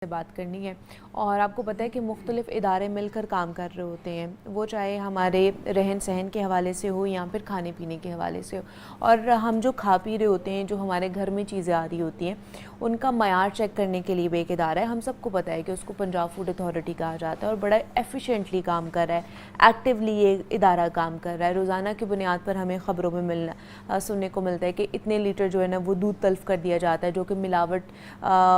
से बात करनी है। और आपको पता है कि मुख्तलिफ इदारे मिलकर काम कर रहे होते हैं, वो चाहे हमारे रहन सहन के हवाले से हो या फिर खाने पीने के हवाले से हो। और हम जो खा पी रहे होते हैं, जो हमारे घर में चीज़ें आ रही होती हैं, उनका मयार चेक करने के लिए भी एक इदारा है। हम सबको पता है कि उसको पंजाब फूड अथॉरिटी कहा जाता है और बड़ा एफिशिएंटली काम कर रहा है, एक्टिवली ये इदारा काम कर रहा है। रोज़ाना की बुनियाद पर हमें ख़बरों में सुनने को मिलता है कि इतने लीटर जो है ना वो दूध तल्फ़ कर दिया जाता है, जो कि मिलावट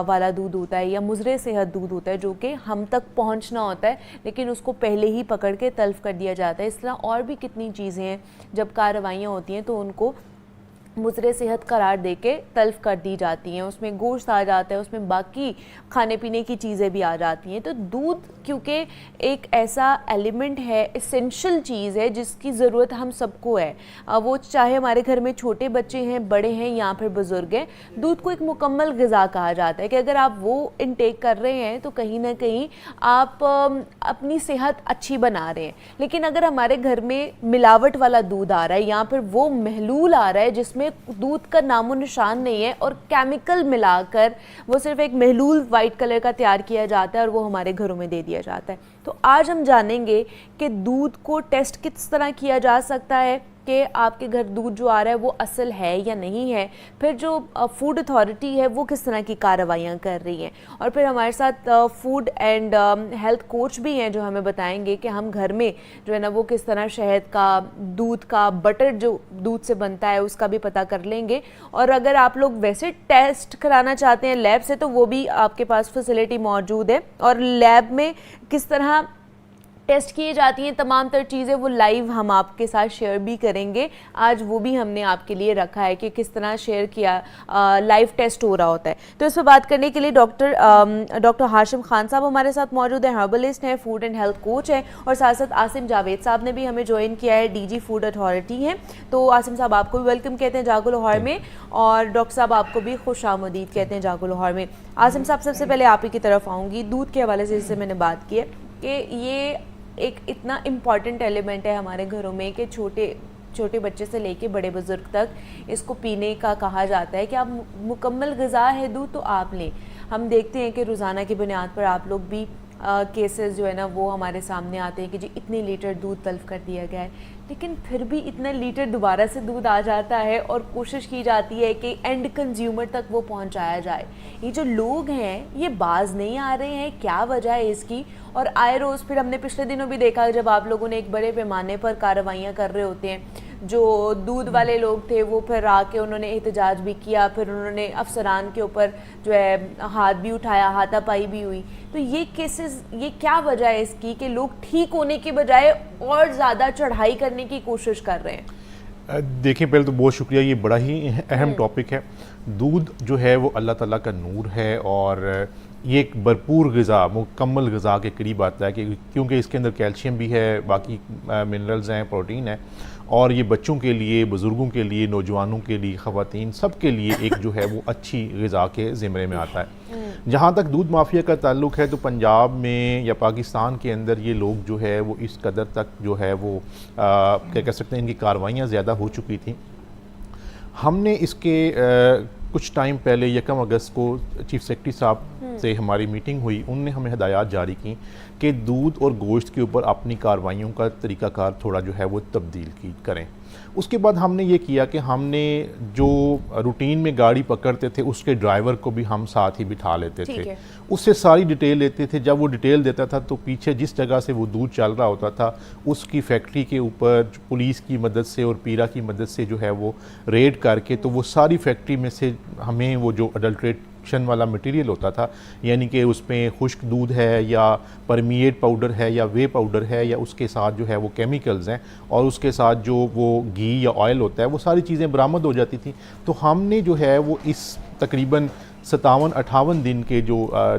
वाला दूध होता है या मुज़रे सेहत दूध होता है, जो कि हम तक पहुंचना होता है लेकिन उसको पहले ही पकड़ के तल्फ़ कर दिया जाता है। इस तरह और भी कितनी चीज़ें हैं, जब कार्रवाइयाँ होती हैं तो उनको मुज़रे सेहत करार दे के तल्फ़ कर दी जाती हैं। उसमें गोश्त आ जाता है, उसमें बाकी खाने पीने की चीज़ें भी आ जाती हैं। तो दूध क्योंकि एक ऐसा एलिमेंट है, एसेंशियल चीज़ है जिसकी ज़रूरत हम सबको है, वो चाहे हमारे घर में छोटे बच्चे हैं, बड़े हैं या फिर बुज़ुर्ग हैं। दूध को एक मुकम्मल ग़िज़ा कहा जाता है कि अगर आप वो इनटेक कर रहे हैं तो कहीं ना कहीं आप अपनी सेहत अच्छी बना रहे हैं। लेकिन अगर हमारे घर में मिलावट वाला दूध आ रहा है या फिर वो महलूल आ रहा है जिसमें दूध का नामो निशान नहीं है और केमिकल मिलाकर वो सिर्फ एक महलूल वाइट कलर का तैयार किया जाता है और वो हमारे घरों में दे दिया जाता है। तो आज हम जानेंगे कि दूध को टेस्ट किस तरह किया जा सकता है कि आपके घर दूध जो आ रहा है वो असल है या नहीं है, फिर जो फूड अथॉरिटी है वो किस तरह की कार्रवाइयाँ कर रही हैं, और फिर हमारे साथ फूड एंड हेल्थ कोच भी हैं जो हमें बताएंगे कि हम घर में जो है ना वो किस तरह शहद का, दूध का, बटर जो दूध से बनता है उसका भी पता कर लेंगे। और अगर आप लोग वैसे टेस्ट कराना चाहते हैं लैब से तो वो भी आपके पास फैसिलिटी मौजूद है, और लैब में किस तरह टेस्ट किए जाती हैं तमाम तर चीज़ें वो लाइव हम आपके साथ शेयर भी करेंगे। आज वो भी हमने आपके लिए रखा है कि किस तरह शेयर किया, लाइव टेस्ट हो रहा होता है। तो इस पर बात करने के लिए डॉक्टर हाशिम खान साहब हमारे साथ मौजूद हैं, हर्बलिस्ट हैं, फूड एंड हेल्थ कोच हैं, और साथ साथ आसिम जावेद साहब ने भी हमें ज्वाइन किया है, डीजी फूड अथॉरिटी हैं। तो आसिम साहब आपको भी वेलकम कहते हैं जागो लाहौर में, और डॉक्टर साहब आपको भी खुश आमदीद कहते हैं जागो लाहौर में। आसिम साहब सबसे पहले आप ही की तरफ आऊँगी। दूध के हवाले से जैसे मैंने बात की है कि ये एक इतना इम्पॉर्टेंट एलिमेंट है हमारे घरों में कि छोटे बच्चे से लेके बड़े बुज़ुर्ग तक इसको पीने का कहा जाता है कि आप मुकम्मल ग़िज़ा है दूध तो आप लें। हम देखते हैं कि रोज़ाना की बुनियाद पर आप लोग भी केसेस जो है ना वो हमारे सामने आते हैं कि जी इतने लीटर दूध तल्फ़ कर दिया गया है, लेकिन फिर भी इतना लीटर दोबारा से दूध आ जाता है और कोशिश की जाती है कि एंड कंज्यूमर तक वो पहुंचाया जाए। ये जो लोग हैं ये बाज नहीं आ रहे हैं, क्या वजह है इसकी? और आए रोज़ फिर हमने पिछले दिनों भी देखा जब आप लोगों ने एक बड़े पैमाने पर कार्रवाइयाँ कर रहे होते हैं, जो दूध वाले लोग थे वो फिर आके उन्होंने एहतजाज भी किया, फिर उन्होंने अफसरान के ऊपर जो है हाथ भी उठाया, हाथापाई भी हुई। तो ये केसेस, ये क्या वजह है इसकी कि लोग ठीक होने के बजाय और ज़्यादा चढ़ाई करने की कोशिश कर रहे हैं? देखिए, पहले तो बहुत शुक्रिया, ये बड़ा ही अहम टॉपिक है। दूध जो है वो अल्लाह ताला का नूर है और ये एक भरपूर ग़िज़ा, मुकम्मल ग़िज़ा के करीब आता है कि क्योंकि इसके अंदर कैल्शियम भी है, बाकी मिनरल्स हैं, प्रोटीन है, और ये बच्चों के लिए, बुज़ुर्गों के लिए, नौजवानों के लिए, ख़वातीन, सब के लिए एक जो है वो अच्छी ग़िज़ा के ज़िम्मे में आता है। जहाँ तक दूध माफिया का ताल्लुक़ है तो पंजाब में या पाकिस्तान के अंदर ये लोग जो है वो इस कदर तक जो है वो क्या कह सकते हैं, इनकी कार्रवाइयाँ ज़्यादा हो चुकी थी। हमने इसके कुछ टाइम पहले 1 अगस्त को चीफ सेक्रेटरी साहब से हमारी मीटिंग हुई, उनने हमें हदायत जारी की कि दूध और गोश्त के ऊपर अपनी कार्रवाइयों का तरीक़ाकार थोड़ा जो है वो तब्दील करें। उसके बाद हमने ये किया कि हमने जो रूटीन में गाड़ी पकड़ते थे उसके ड्राइवर को भी हम साथ ही बिठा लेते थे, उससे सारी डिटेल लेते थे। जब वो डिटेल देता था तो पीछे जिस जगह से वो दूध चल रहा होता था उसकी फैक्ट्री के ऊपर पुलिस की मदद से और पीरा की मदद से जो है वो रेड करके तो वो सारी फैक्ट्री में से हमें वो जो अडल्ट्रेशन वाला मटेरियल होता था, यानी कि उसमें खुश्क दूध है या परमिएट पाउडर है या वे पाउडर है या उसके साथ जो है वो केमिकल्स हैं और उसके साथ जो वो घी या ऑयल होता है, वो सारी चीज़ें बरामद हो जाती थी। तो हमने जो है वो इस तकरीबन 57-58 दिन के जो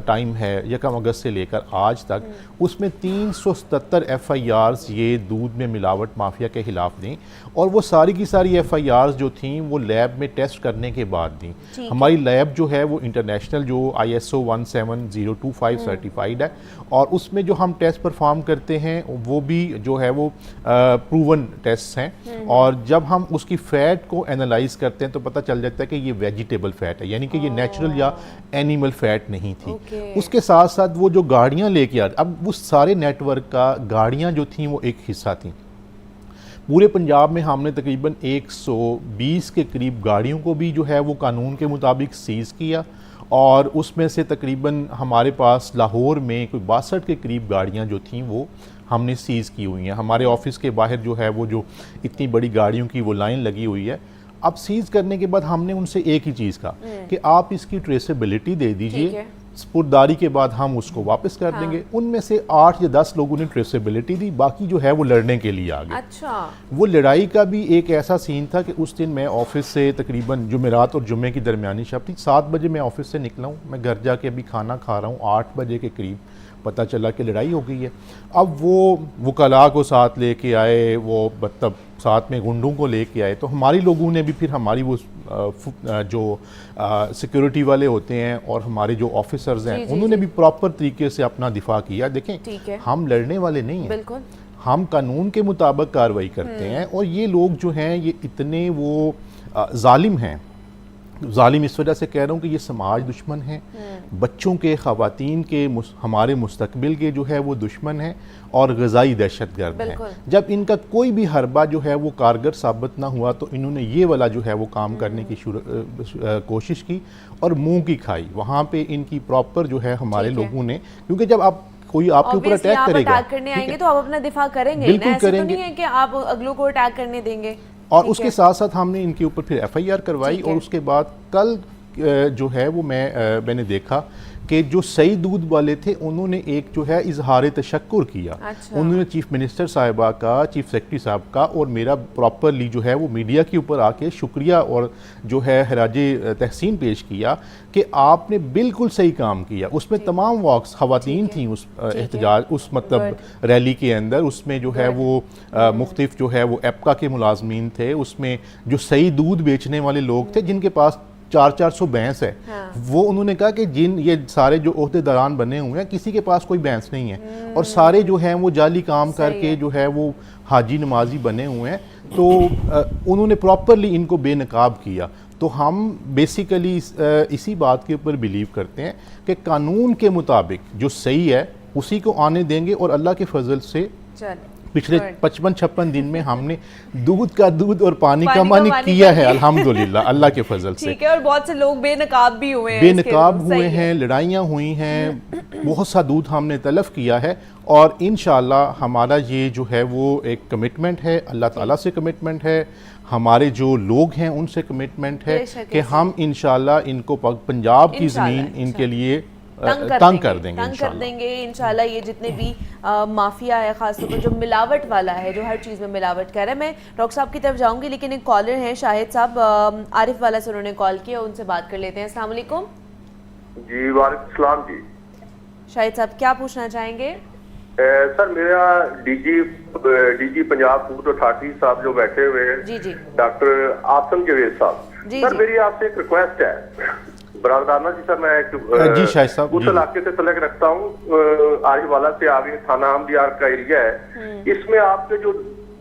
टाइम है 1 अगस्त से लेकर आज तक, उसमें 377 FIRs ये दूध में मिलावट माफिया के ख़िलाफ़ दी, और वो सारी की सारी FIRs जो थी वो लैब में टेस्ट करने के बाद दी। हमारी लैब जो है वो इंटरनेशनल जो ISO 17025 सर्टिफाइड है, और उसमें जो हम टेस्ट परफॉर्म करते हैं वो भी जो है वो प्रूवन टेस्ट हैं। और जब हम उसकी फ़ैट को एनालाइज करते हैं तो पता चल जाता है कि ये वेजिटेबल फ़ैट है, यानी कि ये नेचुरल वेजिटेबल या एनिमल फैट नहीं थी। ओके। उसके साथ साथ वो जो गाड़ियाँ लेके आ, अब वो सारे नेटवर्क का गाड़ियाँ जो थी वो एक हिस्सा थी। पूरे पंजाब में हमने तकरीबन 120 के करीब गाड़ियों को भी जो है वो कानून के मुताबिक सीज़ किया, और उसमें से तकरीबन हमारे पास लाहौर में कोई 62 के करीब गाड़ियां जो थीं वो हमने सीज़ की हुई हैं। हमारे ऑफिस के बाहर जो है वो जो इतनी बड़ी गाड़ियों की वो लाइन लगी हुई है। अब सीज़ करने के बाद हमने उनसे एक ही चीज़ कहा कि आप इसकी ट्रेसेबिलिटी दे दीजिए, स्पुर्दारी के बाद हम उसको वापस कर देंगे। उनमें से 8 या 10 लोगों ने ट्रेसेबिलिटी दी, बाकी जो है वो लड़ने के लिए आ गए। अच्छा। वो लड़ाई का भी एक ऐसा सीन था कि उस दिन मैं ऑफिस से तकरीबन जुमेरात और जुम्मे की दरमियानी शब थी, 7 बजे मैं ऑफिस से निकला हूँ, मैं घर जाके अभी खाना खा रहा हूँ, 8 बजे के करीब पता चला कि लड़ाई हो गई है। अब वो वकला को साथ लेके आए, वो मतलब साथ में गुंडों को लेके आए, तो हमारी लोगों ने भी फिर हमारी वो जो सिक्योरिटी वाले होते हैं और हमारे जो ऑफिसर्स हैं उन्होंने भी प्रॉपर तरीके से अपना दिफा किया। देखें, हम लड़ने वाले नहीं हैं, बिल्कुल हम कानून के मुताबिक कार्रवाई करते हैं। और ये लोग जो हैं ये इतने वो जालिम हैं, जालिम इस वजह से कह रहा हूँ कि ये समाज दुश्मन हैं, बच्चों के, ख़वातीन के, हमारे मुस्तकबिल के जो है वो दुश्मन हैं और ग़िज़ाई दहशतगर्द हैं। जब इनका कोई भी हरबा जो है वो कारगर साबित ना हुआ तो इन्होंने ये वाला जो है वो काम करने की कोशिश की और मुंह की खाई। वहाँ पे इनकी प्रॉपर जो है हमारे लोगों ने, क्योंकि जब आप कोई आपके ऊपर अटैक करेगा, अटैक करने आएंगे तो आप अपना दिफा करेंगे, बिल्कुल करेंगे, तो नहीं है कि आप अगलों को अटैक करने देंगे। और उसके साथ साथ हमने इनके ऊपर फिर FIR करवाई। और उसके बाद कल जो है वो मैंने देखा कि जो सही दूध वाले थे उन्होंने एक जो है इजहार तशक्कुर किया। अच्छा। उन्होंने चीफ मिनिस्टर साहिबा का, चीफ सेक्रेटरी साहब का और मेरा प्रॉपरली जो है वो मीडिया के ऊपर आके शुक्रिया और जो है खराजे तहसीन पेश किया कि आपने बिल्कुल सही काम किया। उसमें तमाम वॉक्स खवातीन थी उस एहतजाज, उस मतलब रैली के अंदर। उसमें जो है वो मुख्तलिफ जो है वो एप्का के मुलाजमीन थे, उसमें जो सही दूध बेचने वाले लोग थे जिनके पास 400 भैंस है। हाँ। वो उन्होंने कहा कि जिन ये सारे जो ओहदेदारान बने हुए हैं किसी के पास कोई भैंस नहीं है और सारे जो हैं वो जाली काम करके जो है वो हाजी नमाजी बने हुए हैं। तो उन्होंने प्रॉपरली इनको बेनकाब किया। तो हम बेसिकली इसी बात के ऊपर बिलीव करते हैं कि कानून के मुताबिक जो सही है उसी को आने देंगे और अल्लाह के फजल से पिछले 55-56 दिन में हमने दूध का दूध और पानी का पानी किया है अल्हम्दुलिल्लाह, अल्लाह के फजल से। ठीक है। और बहुत से लोग बेनकाब भी हुए हैं, लड़ाइयाँ हुई हैं, बहुत सा दूध हमने तलफ किया है। और इंशाअल्लाह हमारा ये जो है वो एक कमिटमेंट है, अल्लाह ताला से कमिटमेंट है, हमारे जो लोग हैं उनसे कमिटमेंट है कि हम इंशाअल्लाह इनको पंजाब की ज़मीन इनके लिए तंग कर देंगे इंशाल्लाह। ये जितने भी माफिया है, खासतौर पर जो मिलावट वाला है, जो हर चीज़ में मिलावट कर रहा है। मैं डॉक्टर साहब की तरफ जाऊंगी, लेकिन एक कॉलर हैं शाहिद साहब, आरिफ वाला से उन्होंने कॉल किया, उनसे बात कर लेते हैं। अस्सलाम वालेकुम। जी वालेकुम सलाम जी। शाहिद साहब क्या पूछना चाहेंगे? सर मेरा डीजी पंजाब फूड अथॉरिटी साहब जो बैठे हुए हैं, जी जी, डॉक्टर आसम जवेद साहब, सर मेरी आपसे एक रिक्वेस्ट है बरादराना जी। सर मैं उस इलाके से तलक रखता हूँ, आरिवाला से आगे थाना अहमदियार का एरिया है। इसमें आपके जो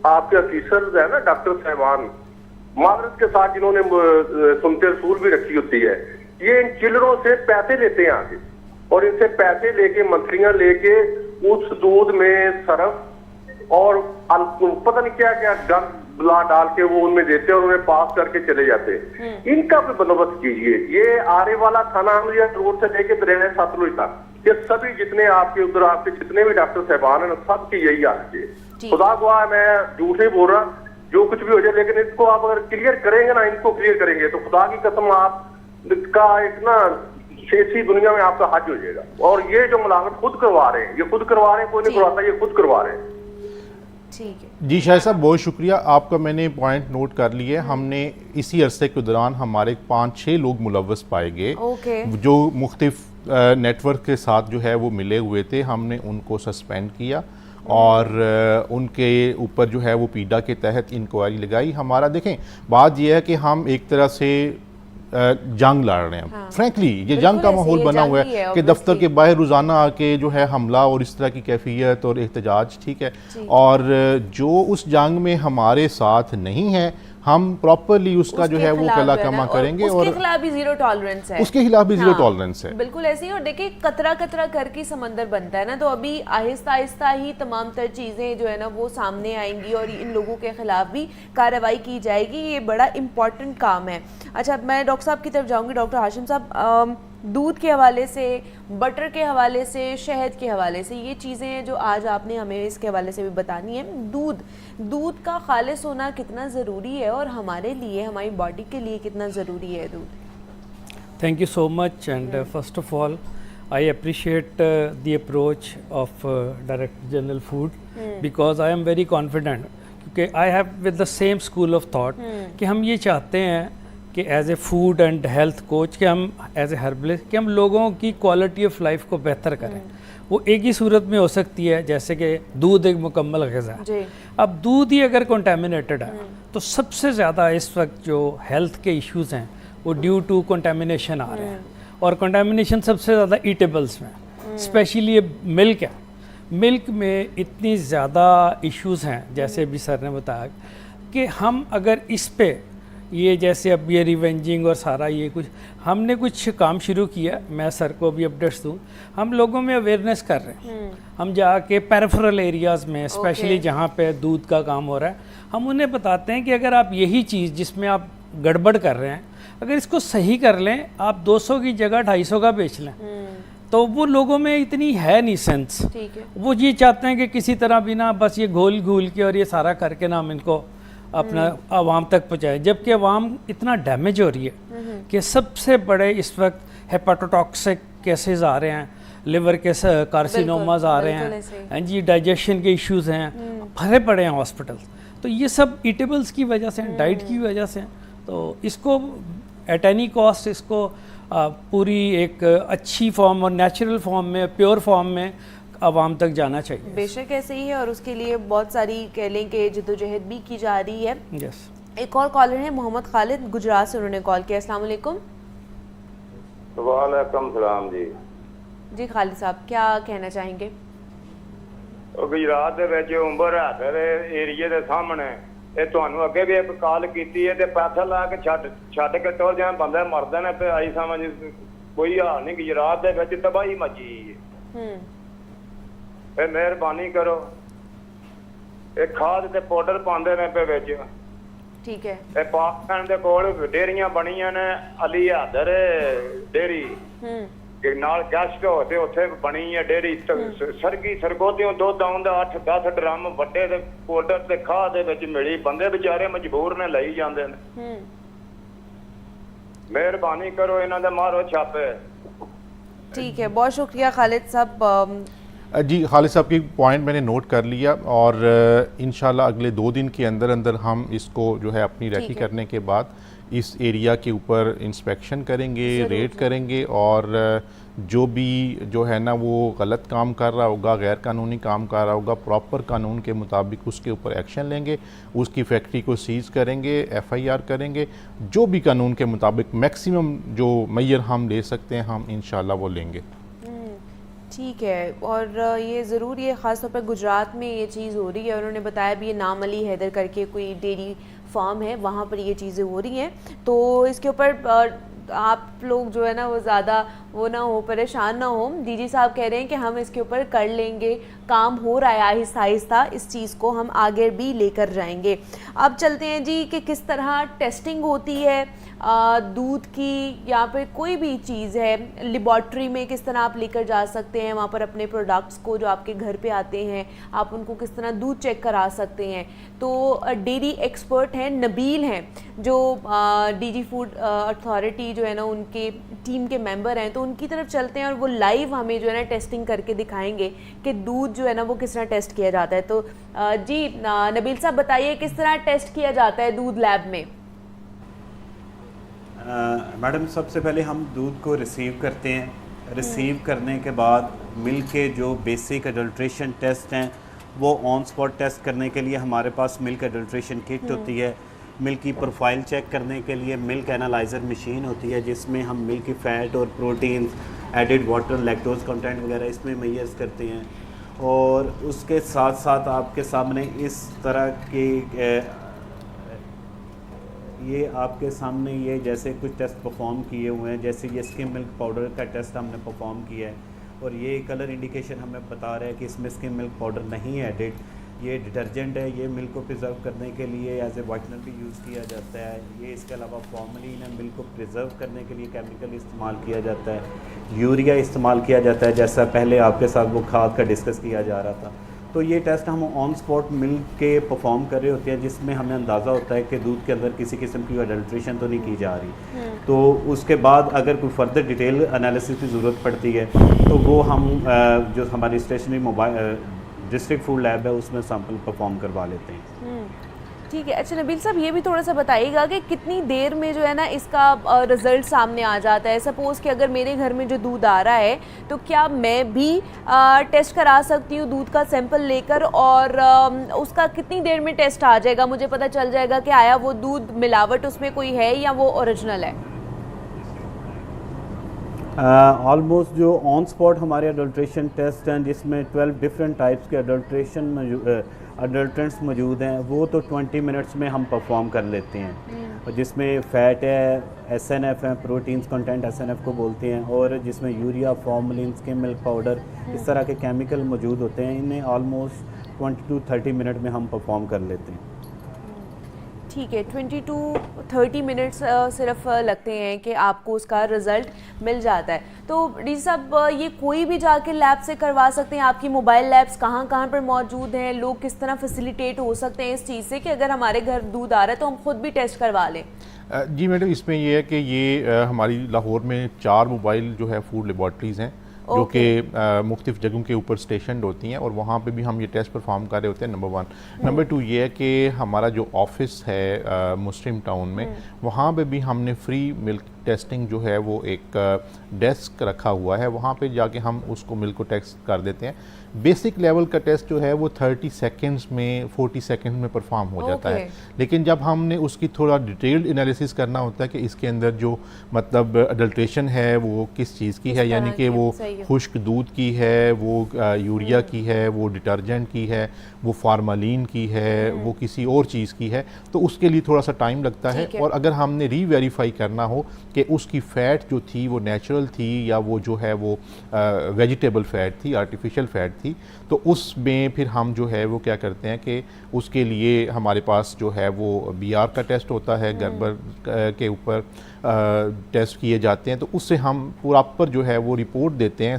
आपके ऑफिसर्स है ना डॉक्टर साहबान, मादरत के साथ जिन्होंने सुनते रसूल भी रखी होती है, ये इन चिल्लरों से पैसे लेते हैं आगे और इनसे पैसे लेके मंथलियां लेके उस दूध में सरफ और पता नहीं क्या क्या गंद बुला डाल के वो उनमें देते हैं और उन्हें पास करके चले जाते हैं। इनका भी बंदोबस्त कीजिए। ये आरे वाला थाना रोड से लेके दरिया सतलुज तक, ये सभी जितने आपके उधर आपके जितने भी डॉक्टर साहबान है सबकी यही हालत है। खुदा गवाह मैं झूठ नहीं बोल रहा, जो कुछ भी हो जाए, लेकिन इसको आप अगर क्लियर करेंगे ना, इनको क्लियर करेंगे तो खुदा की कसम आपका एक ना ऐसी दुनिया में आपका हज हो जाएगा। और ये जो मुलाकात खुद करवा रहे हैं, ये खुद करवा रहे हैं, कोई नहीं करवाता, ये खुद करवा रहे हैं। ठीक है जी शाहिद साहब, बहुत शुक्रिया आपका, मैंने पॉइंट नोट कर लिए। हमने इसी अरसे के दौरान हमारे 5-6 लोग मुलव्वस पाए गए जो मुख्तलिफ नेटवर्क के साथ जो है वो मिले हुए थे। हमने उनको सस्पेंड किया और उनके ऊपर जो है वो पीडा के तहत इंक्वायरी लगाई। हमारा देखें बात यह है कि हम एक तरह से जंग लड़ रहे हैं। हाँ। फ्रैंकली ये जंग का माहौल बना हुआ है कि दफ्तर के बाहर रोज़ाना आके जो है हमला और इस तरह की कैफियत और एहतजाज, ठीक है। और जो उस जंग में हमारे साथ नहीं है हम प्रॉपरली उसका जो है वो कला कमा करेंगे और उसके खिलाफ भी जीरो टॉलरेंस है, उसके खिलाफ भी जीरो टॉलरेंस है। बिल्कुल ऐसे ही। और देखिए कतरा कतरा करके समंदर बनता है ना, तो अभी आहिस्ता आहिस्ता ही तमाम तर चीज़ें जो है ना वो सामने आएंगी और इन लोगों के खिलाफ भी कार्रवाई की जाएगी। ये बड़ा इम्पॉर्टेंट काम है। अच्छा, मैं डॉक्टर साहब की तरफ जाऊँगी। डॉक्टर हाशिम साहब, दूध के हवाले से, बटर के हवाले से, शहद के हवाले से, ये चीज़ें हैं जो आज आपने हमें इसके हवाले से भी बतानी है। दूध का खालिस होना कितना ज़रूरी है और हमारे लिए, हमारी बॉडी के लिए कितना ज़रूरी है दूध? Thank you so much, and first of all, I appreciate the approach of Director General Food because I am very confident क्योंकि I have with the same school of thought कि हम ये चाहते हैं कि as a food and health coach कि हम as a herbalist कि हम लोगों की क्वालिटी ऑफ लाइफ को बेहतर करें। वो एक ही सूरत में हो सकती है, जैसे कि दूध एक मुकम्मल ग़िज़ा है। अब दूध ही अगर कंटामिनेटेड है तो सबसे ज़्यादा इस वक्त जो हेल्थ के इश्यूज़ हैं वो ड्यू टू कंटामिनेशन आ रहे हैं, और कंटामिनेशन सबसे ज़्यादा ईटेबल्स में, स्पेशली मिल्क है। मिल्क में इतनी ज़्यादा इश्यूज़ हैं, जैसे अभी सर ने बताया कि हम अगर इस पे ये जैसे अब ये रिवेंजिंग और सारा ये कुछ हमने कुछ काम शुरू किया, मैं सर को भी अपडेट्स दूँ, हम लोगों में अवेयरनेस कर रहे हैं। हम जाके पेरिफेरल एरियाज़ में स्पेशली जहाँ पे दूध का काम हो रहा है, हम उन्हें बताते हैं कि अगर आप यही चीज़ जिसमें आप गड़बड़ कर रहे हैं, अगर इसको सही कर लें, आप 200 की जगह 250 का बेच लें, तो वो लोगों में इतनी है नहीं सेंस। वो ये चाहते हैं कि किसी तरह भी ना बस ये घोल घूल के और ये सारा करके ना हम इनको अपना आवाम तक पहुँचाए, जबकि आवाम इतना डैमेज हो रही है कि सबसे बड़े इस वक्त हेपाटोटॉक्सिक केसेस आ रहे हैं, लिवर के कार्सिनोमास आ रहे हैं जी, डाइजेशन के इश्यूज़ हैं, भरे पड़े हैं हॉस्पिटल। तो ये सब ईटेबल्स की वजह से, डाइट की वजह से। तो इसको एट एनी कॉस्ट इसको पूरी एक अच्छी फॉर्म और नेचुरल फॉर्म में, प्योर फॉर्म में आवाम तक जाना चाहिए। बेशक ऐसे ही है, और उसके लिए बहुत सारी कह लें कि जद्दोजहद भी की जा रही है। यस। एक और कॉलर है मोहम्मद खालिद गुजरात से, उन्होंने कॉल किया। अस्सलाम वालेकुम। वालेकुम सलाम जी। जी खालिद साहब, क्या कहना चाहेंगे? गुजरात ਦੇ उंबर हादर एरिए के सामने ਇਹ ਤੁਹਾਨੂੰ ਅੱਗੇ ਵੀ ਇੱਕ ਕਾਲ ਕੀਤੀ ਹੈ ਤੇ ਪੈਸਾ ਲਾ ਕੇ ਛੱਡ ਕੇ ਟੋਰ ਜਾਂ ਬੰਦੇ ਮਰਦੇ ਨੇ ਤੇ ਆਈ ਸਮਝ ਕੋਈ ਹਾਲ ਨਹੀਂ। ਗੁਜਰਾਤ ਦੇ ਵਿੱਚ ਤਬਾਹੀ ਮਚੀ ਹੈ। ਇਹ ਮਿਹਰਬਾਨੀ ਕਰੋ, ਇਹ ਖਾਦ ਤੇ ਪਾਊਡਰ ਪਾਉਂਦੇ ਨੇ ਪੇ ਵਿੱਚ। ਠੀਕ ਹੈ। ਇਹ ਪਾਕਿਸਤਾਨ ਦੇ ਕੋਲ ਡੇਰੀਆਂ ਬਣੀਆਂ ਨੇ, ਅਲੀ ਹਾਦਰ ਡੇਰੀ ਕਿ ਨਾਲ ਗੈਸਟ ਹੋਤੇ ਉੱਥੇ ਬਣੀ ਹੈ ਡੇਰੀ। ਸਰਗੀ ਸਰਗੋਧਿਓਂ ਦੁੱਧ ਆਉਂਦਾ 8-10 ਡਰਮ ਵੱਡੇ ਤੇ ਪਾਊਡਰ ਤੇ ਖਾਦ ਦੇ ਵਿੱਚ ਮਿਲੀ, ਬੰਦੇ ਵਿਚਾਰੇ ਮਜਬੂਰ ਨੇ ਲਈ ਜਾਂਦੇ ਨੇ। ਮਿਹਰਬਾਨੀ ਕਰੋ, ਇਹਨਾਂ ਦੇ ਮਾਰੋ ਛਾਪੇ। ठीक है, बहुत शुक्रिया खालिद साहब। जी, खालिद साहब की पॉइंट मैंने नोट कर लिया और इंशाल्लाह अगले 2 दिन के अंदर अंदर हम इसको जो है अपनी रेकी करने के बाद इस एरिया के ऊपर इंस्पेक्शन करेंगे, रेड करेंगे, और जो भी जो है ना वो गलत काम कर रहा होगा, गैर कानूनी काम कर रहा होगा, प्रॉपर कानून के मुताबिक उसके ऊपर एक्शन लेंगे, उसकी फैक्ट्री को सीज़ करेंगे, FIR करेंगे, जो भी कानून के मुताबिक मैक्सिमम जो मैयर हम ले सकते हैं हम इंशाल्लाह वो लेंगे। ठीक है। और ये ज़रूर, ये ख़ास तौर पर गुजरात में ये चीज़ हो रही है। उन्होंने बताया भी ये नाम अली हैदर करके कोई डेयरी फार्म है, वहाँ पर ये चीज़ें हो रही हैं। तो इसके ऊपर आप लोग जो है ना वो ज़्यादा वो ना हो, परेशान ना हो। डीजी साहब कह रहे हैं कि हम इसके ऊपर कर लेंगे, काम हो रहा है आहिस्ता आहिस्ता, इस चीज़ को हम आगे भी लेकर जाएंगे। अब चलते हैं जी कि किस तरह टेस्टिंग होती है दूध की, या फिर कोई भी चीज़ है लेबॉर्ट्री में किस तरह आप लेकर जा सकते हैं वहाँ पर अपने प्रोडक्ट्स को, जो आपके घर पे आते हैं, आप उनको किस तरह दूध चेक करा सकते हैं। तो डेयरी एक्सपर्ट हैं, नबील हैं, जो डीजी फूड अथॉरिटी जो है ना उनके टीम के मेंबर हैं। तो उनकी तरफ चलते हैं और वो लाइव हमें जो है ना टेस्टिंग करके दिखाएंगे कि दूध जो है ना वो किस तरह टेस्ट किया जाता है। तो जी नबील साहब बताइए, किस तरह टेस्ट किया जाता है दूध लैब में? मैडम, सबसे पहले हम दूध को रिसीव करते हैं। रिसीव करने के बाद मिल्क के जो बेसिक अडल्ट्रेशन टेस्ट हैं वो ऑन स्पॉट टेस्ट करने के लिए हमारे पास मिल्क अडल्ट्रेशन किट होती है। मिल्क की प्रोफाइल चेक करने के लिए मिल्क एनालाइज़र मशीन होती है, जिसमें हम मिल्क की फ़ैट और protein, added water, lactose content वगैरह इसमें मेजर्स करते हैं। और उसके साथ साथ आपके सामने इस तरह की ये आपके सामने ये जैसे कुछ टेस्ट परफॉर्म किए हुए हैं, जैसे ये स्किम मिल्क पाउडर का टेस्ट हमने परफॉर्म किया है और ये कलर इंडिकेशन हमें बता रहा है कि इसमें स्किम मिल्क पाउडर नहीं है एडिड। ये डिटर्जेंट है, ये मिल्क को प्रिजर्व करने के लिए एज ए वाइटनर भी यूज़ किया जाता है। ये इसके अलावा फॉर्मलिन है, मिल्क को प्रिजर्व करने के लिए केमिकल इस्तेमाल किया जाता है। यूरिया इस्तेमाल किया जाता है, जैसा पहले आपके साथ वो खाद का डिस्कस किया जा रहा था। तो ये टेस्ट हम ऑन स्पॉट मिल्क के परफॉर्म कर रहे होते हैं, जिसमें हमें अंदाज़ा होता है कि दूध के अंदर किसी किस्म की अडल्ट्रेशन तो नहीं की जा रही। तो उसके बाद अगर कोई फर्दर डिटेल एनालिसिस की ज़रूरत पड़ती है तो वो हम जो हमारी stationary mobile district food lab है उसमें सैंपल परफॉर्म करवा लेते हैं। ठीक है। अच्छा नबील साहब, ये भी थोड़ा सा बताइएगा कि कितनी देर में जो है ना इसका रिज़ल्ट सामने आ जाता है। सपोज़ कि अगर मेरे घर में जो दूध आ रहा है तो क्या मैं भी टेस्ट करा सकती हूँ दूध का सैंपल लेकर, और उसका कितनी देर में टेस्ट आ जाएगा, मुझे पता चल जाएगा कि आया वो दूध मिलावट उसमें कोई है या वो ओरिजिनल है? ऑलमोस्ट जो ऑन स्पॉट हमारे अडल्ट्रेशन टेस्ट हैं, जिसमें 12 डिफरेंट टाइप्स के अडल्ट्रेंट्स मौजूद हैं, वो तो 20 मिनट्स में हम परफॉर्म कर लेते हैं। और जिसमें फ़ैट है, SNF है, प्रोटीन्स कंटेंट SNF को बोलते हैं, और जिसमें urea, formalin, skim milk powder, इस तरह के केमिकल मौजूद होते हैं। इन्हें ऑलमोस्ट 20 to 30 मिनट में हम परफॉर्म कर लेते हैं। ठीक है, 20 to 30 मिनट्स सिर्फ लगते हैं कि आपको उसका रिज़ल्ट मिल जाता है। तो डी साहब, ये कोई भी जाके लैब से करवा सकते हैं? आपकी मोबाइल लैब्स कहाँ कहाँ पर मौजूद हैं? लोग किस तरह फैसिलिटेट हो सकते हैं इस चीज़ से कि अगर हमारे घर दूध आ रहा है तो हम खुद भी टेस्ट करवा लें? जी मैडम, इसमें ये है कि ये हमारी लाहौर में 4 मोबाइल जो है फूड लेबॉर्ट्रीज़ हैं जो कि मुख्तलिफ जगहों के ऊपर स्टेशन होती हैं, और वहाँ पे भी हम ये टेस्ट परफॉर्म कर रहे होते हैं। नंबर 1। नंबर 2 ये है कि हमारा जो ऑफिस है मुस्लिम टाउन में, वहाँ पे भी हमने फ्री मिल्क टेस्टिंग जो है वो एक डेस्क रखा हुआ है, वहाँ पे जाके हम उसको मिल्क को टेस्ट कर देते हैं। बेसिक लेवल का टेस्ट जो है वो 30 सेकंड्स में 40 सेकंड में परफॉर्म हो जाता है। लेकिन जब हमने उसकी थोड़ा डिटेल्ड एनालिसिस करना होता है कि इसके अंदर जो मतलब अडल्ट्रेशन है वो किस चीज़ की है, यानी कि वो खुश्क दूध की है, वो यूरिया की है, वो डिटर्जेंट की है, वो फार्मालिन की है, वो किसी और चीज़ की है, तो उसके लिए थोड़ा सा टाइम लगता है। और अगर हमने री-वेरीफाई करना हो कि उसकी फ़ैट जो थी वो नेचुरल थी या वो जो है वो वेजिटेबल फ़ैट थी, आर्टिफिशियल फ़ैट थी, तो उसमें फिर हम जो है वो क्या करते हैं कि उसके लिए हमारे पास जो है वो BR का टेस्ट होता है, गर्बर के ऊपर टेस्ट किए जाते हैं, तो उससे हम प्रॉपर जो है वो रिपोर्ट देते हैं।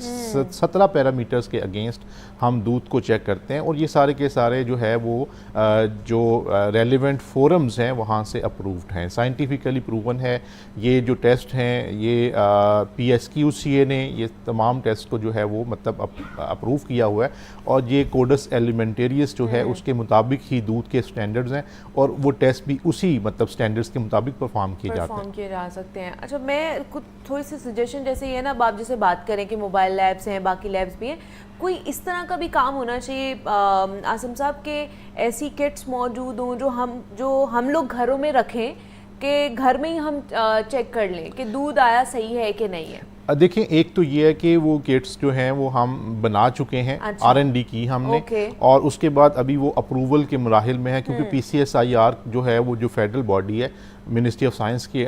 17 पैरामीटर्स के अगेंस्ट हम दूध को चेक करते हैं, और ये सारे के सारे जो है वो जो रेलिवेंट फोरम्स हैं वहाँ से अप्रूव्ड हैं, साइंटिफिकली प्रूवन है। ये जो टेस्ट हैं ये PSQCA ने ये तमाम टेस्ट को जो है वो मतलब अप्रूव किया हुआ है, और ये कोडस एलिमेंटेरियस जो है उसके मुताबिक ही दूध के स्टैंडर्ड्स हैं, और वो टेस्ट भी उसी मतलब स्टैंडर्ड्स के मुताबिक परफॉर्म किए जा सकते हैं। अच्छा, मैं कुछ थोड़ी सी सजेशन, जैसे ये ना आप जैसे बात करें कि मोबाइल लैब्स हैं, बाकी लैब्स भी हैं, कोई इस तरह का भी काम होना चाहिए आसिम साहब के ऐसी किट्स मौजूद हों जो हम लोग घरों में रखें कि घर में ही हम चेक कर लें कि दूध आया सही है कि नहीं है? देखिए, एक तो ये है कि वो किट्स जो हैं वो हम बना चुके हैं, अच्छा। R&D की हमने, और उसके बाद अभी वो अप्रूवल के मराहिल में है, क्योंकि PCSIR जो है वो जो फेडरल बॉडी है, मिनिस्ट्री ऑफ साइंस के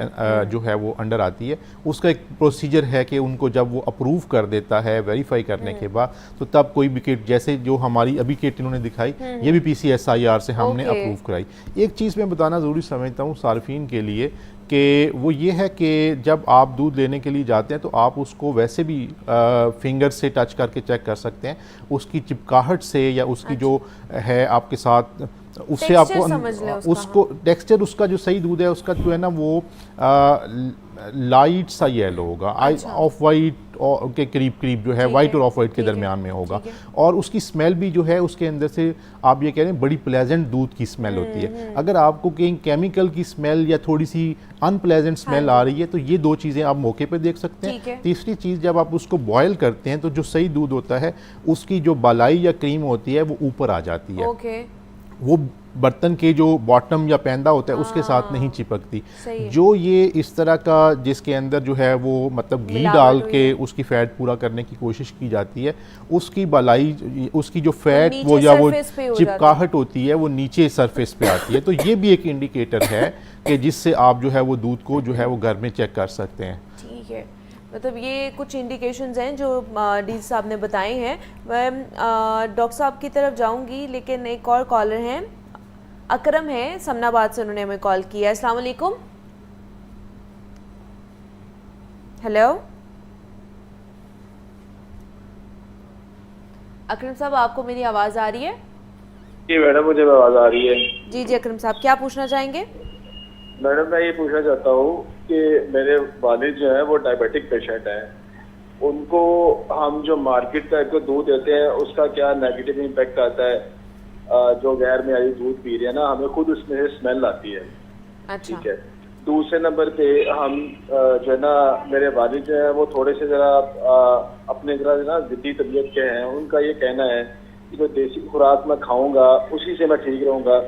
जो है वो अंडर आती है, उसका एक प्रोसीजर है कि उनको जब वो अप्रूव कर देता है वेरीफाई करने के बाद, तो तब कोई भी किट, जैसे जो हमारी अभी किट इन्होंने दिखाई, ये भी PCSIR से हमने अप्रूव कराई। एक चीज़ मैं बताना ज़रूरी समझता हूँ सार्फिन के लिए कि वो ये है कि जब आप दूध लेने के लिए जाते हैं तो आप उसको वैसे भी फिंगर से टच करके चेक कर सकते हैं, उसकी चिपकाहट से या उसकी जो है आपके साथ, उससे आपको उसको टेक्सचर उसका जो सही दूध है उसका जो है ना वो लाइट सा येलो होगा, ऑफ वाइट के करीब जो है, वाइट और ऑफ वाइट के दरमियान में होगा, और उसकी स्मेल भी जो है उसके अंदर से आप ये कह रहे हैं बड़ी प्लेजेंट दूध की स्मेल होती है। अगर आपको कहीं केमिकल की स्मेल या थोड़ी सी अनप्लेजेंट स्मेल आ रही है तो ये 2 चीज़ें आप मौके पे देख सकते हैं। तीसरी चीज़, जब आप उसको बॉयल करते हैं तो जो सही दूध होता है उसकी जो बालाई या क्रीम होती है वो ऊपर आ जाती है, वो बर्तन के जो बॉटम या पैंदा होता है उसके साथ नहीं चिपकती। सही है। जो ये इस तरह का जिसके अंदर जो है वो मतलब घी मिलावट डाल हुई के है। उसकी फ़ैट पूरा करने की कोशिश की जाती है, उसकी भलाई उसकी जो फ़ैट नीचे वो या वो surface पे हो जाती है। चिपकाहट होती है वो नीचे सरफेस पे आती है। तो ये भी एक इंडिकेटर है कि जिससे आप जो है वो दूध को जो है वो घर में चेक कर सकते हैं। ठीक है, मतलब ये कुछ इंडिकेशंस हैं जो डी साहब ने बताए हैं। मैं डॉक्टर साहब की तरफ जाऊंगी, लेकिन एक और कॉलर हैं, अकरम है समनाबाद से, उन्होंने हमें कॉल किया है। अस्सलाम वालेकुम। हेलो अकरम साहब, आपको मेरी आवाज़ आ रही है? जी मैडम, मुझे आवाज़ आ रही है। जी जी अकरम साहब, क्या पूछना चाहेंगे? मैडम मैं ये पूछना चाहता हूँ कि मेरे वालिद जो है वो डायबिटिक पेशेंट हैं, उनको हम जो मार्केट का एक दूध देते हैं उसका क्या नेगेटिव इम्पैक्ट आता है? जो गैर मियारी दूध पी रहे हैं ना, हमें खुद उसमें से स्मेल आती है। अच्छा, ठीक है। दूसरे नंबर पे हम जो है ना, मेरे वालिद जो है वो थोड़े से ज़रा अपने ज़रा ना ज़िद्दी तबीयत के हैं। उनका ये कहना है कि जो देसी खुराक मैं खाऊंगा उसी से मैं ठीक रहूँगा।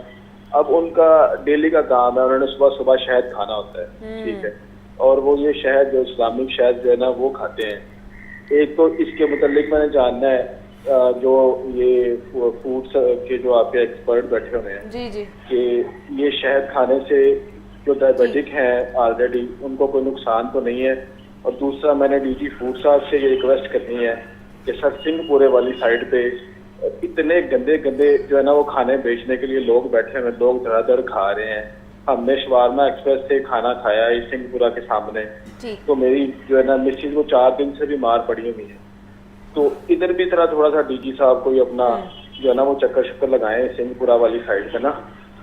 अब उनका डेली का काम है, उन्होंने सुबह सुबह शहद खाना होता है। ठीक है। और वो ये शहद जो इस्लामिक शहद जो है ना वो खाते हैं। एक तो इसके मुतालिक मैंने जानना है, जो ये फूड्स के जो आपके एक्सपर्ट बैठे हुए हैं जी जी, कि ये शहद खाने से जो डायबिटिक हैं ऑलरेडी उनको कोई नुकसान तो नहीं है। और दूसरा मैंने डीजी फूड साहब से ये रिक्वेस्ट करनी है कि सर सिंहपुरे वाली साइड पे इतने गंदे गंदे जो है ना वो खाने बेचने के लिए लोग बैठे हुए, लोग धड़ाधड़ खा रहे हैं। हमने शवारमा एक्सप्रेस से खाना खाया है सिंहपुरा के सामने, ठीक। तो मेरी जो है ना मिसिज वो 4 दिन से बीमार पड़ी हुई है। तो इधर भी तरह थोड़ा सा डीजी साहब कोई अपना जो है ना वो चक्कर शक्कर लगाएं सिंहपुरा वाली साइड पे ना,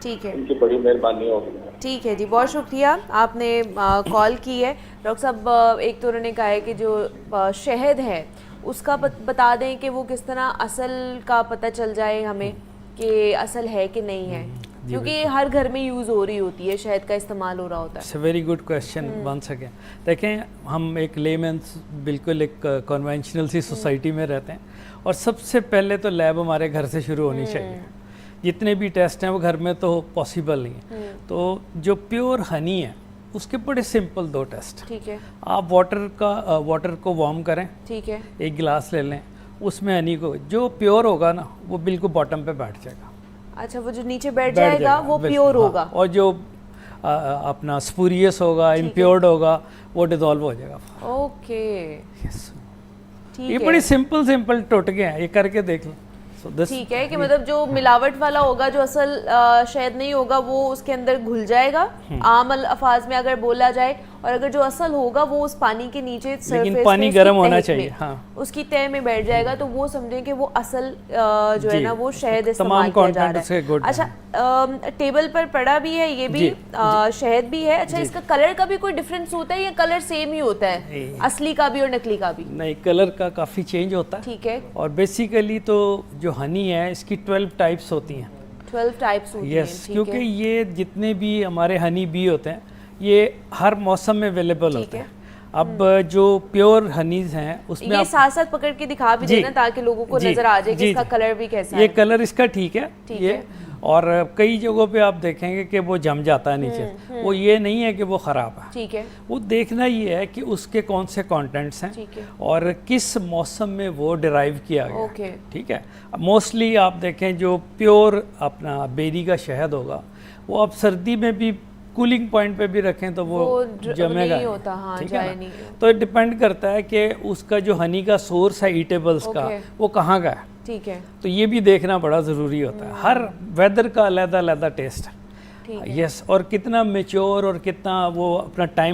ठीक है, इनकी बड़ी मेहरबानी होगी। ठीक है जी, बहुत शुक्रिया आपने कॉल की है। डॉक्टर साहब, एक तो उन्होंने कहा है कि जो शहद है उसका बता दें कि वो किस तरह असल का पता चल जाए हमें कि असल है कि नहीं है, क्योंकि हर घर में यूज़ हो रही होती है, शहद का इस्तेमाल हो रहा होता है। It's a very good question once again. देखें, हम एक लेमेंस बिल्कुल एक कन्वेंशनल सी सोसाइटी में रहते हैं, और सबसे पहले तो लैब हमारे घर से शुरू होनी चाहिए। जितने भी टेस्ट हैं वो घर में तो पॉसिबल नहीं है। तो जो प्योर हनी है उसके बड़े सिंपल 2 टेस्ट। ठीक है, आप वाटर को वार्म करें, ठीक है, 1 गिलास ले लें, उसमें हनी को जो प्योर होगा ना वो बिल्कुल बॉटम पे बैठ जाएगा। अच्छा, वो जो नीचे बैठ जाएगा वो बिल्कुल, प्योर हाँ। होगा, और जो अपना स्पूरियस होगा, इम्प्योर्ड होगा, वो डिजॉल्व हो जाएगा। Okay, Yes. ठीक ये है। बड़ी सिंपल टोटके हैं, ये करके देख लो। So this- ठीक है कि मतलब जो मिलावट वाला होगा, जो असल शहद नहीं होगा, वो उसके अंदर घुल जाएगा आम अल्फाज में अगर बोला जाए, और अगर जो असल होगा वो उस पानी के नीचे लेकिन पानी गर्म होना चाहिए, हाँ। उसकी तह में बैठ जाएगा, तो वो समझें कि वो असल जो है जी, ना वो शहद तमाम इस्तेमाल किया जा content उसके रहा good है। अच्छा, टेबल पर पड़ा भी है ये भी शहद भी है। अच्छा, इसका कलर का भी कोई डिफरेंस होता है या कलर सेम ही होता है, असली का भी और नकली का भी? नहीं, कलर का काफ़ी चेंज होता है। ठीक है, और बेसिकली तो जो हनी है इसकी 12 टाइप्स होती हैं। 12 टाइप्स होती हैं। यस, ठीक क्योंकि है, ये जितने भी हमारे हनी बी होते हैं ये हर मौसम में अवेलेबल ठीक होते है। हैं। अब जो प्योर हनीज हैं उसमें ये आप साथ साथ पकड़ के दिखा भी जी, देना ताकि लोगों को जी, नजर आ जाए कि जी, इसका जी। कलर भी कैसा ये है। कलर इसका ठीक है, ठीक ये है। और कई जगहों पे आप देखेंगे कि वो जम जाता है नीचे, वो ये नहीं है कि वो ख़राब है। ठीक है, वो देखना ये है कि उसके कौन से कंटेंट्स हैं ठीक है। और किस मौसम में वो डिराइव किया गया। ओके। ठीक है। मोस्टली आप देखें जो प्योर अपना बेरी का शहद होगा वो आप सर्दी में भी कूलिंग पॉइंट पे भी रखें तो वो जमेगा नहीं होता, हाँ, ठीक है जाए ना? नहीं। तो डिपेंड करता है कि उसका जो हनी का सोर्स है ईटेबल्स का ओके। वो कहाँ का है। ठीक है, तो ये भी देखना बड़ा ज़रूरी होता है। हर वेदर का अलग अलग टेस्ट है। ठीक है। यस, और कितना मेच्योर और कितना वो अपना टाइम